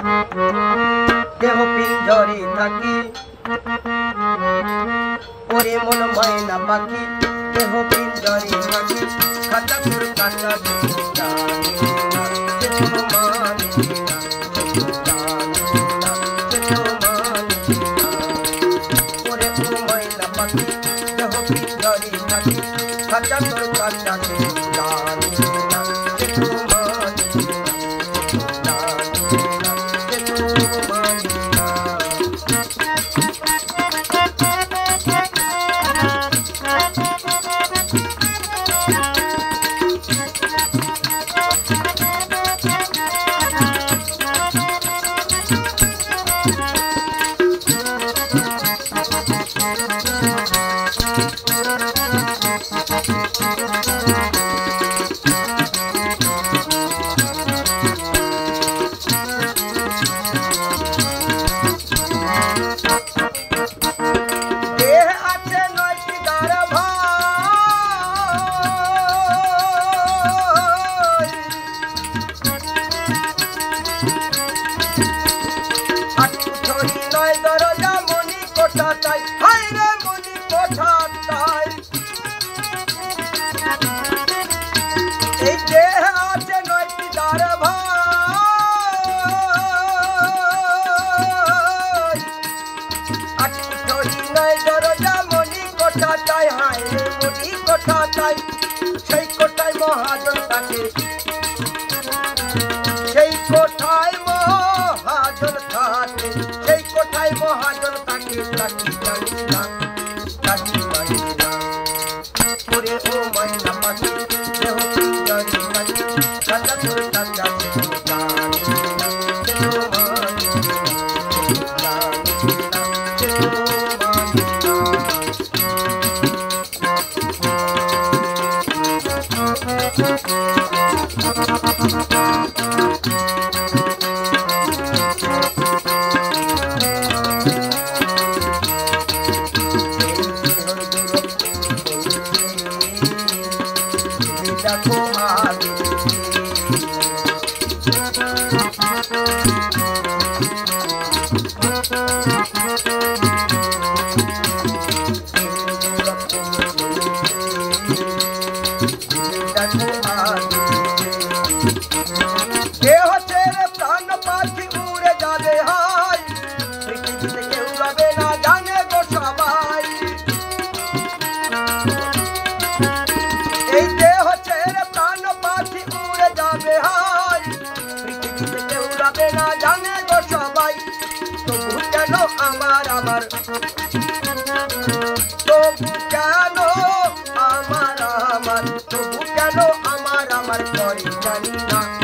দেহ পিঞ্জরে থাকি ওরে মন ময়না পাখি দেহ পিঞ্জরে থাকি খাঁচা তোর কাঁচা খাঁচা তোর কাঁচা সেই কোটায় মহাজন থাকে সেই কোঠায় মহাজন থাকে সেই কোঠায় মহাজন থাকে তাকি জানি না তাকি জানি না ওরে ও ময়না পাখি দেহ পিঞ্জরে থাকি খাঁচা তোর কাঁচা আমার তবু কেন আমার তবু কেন আমার করে জানি না।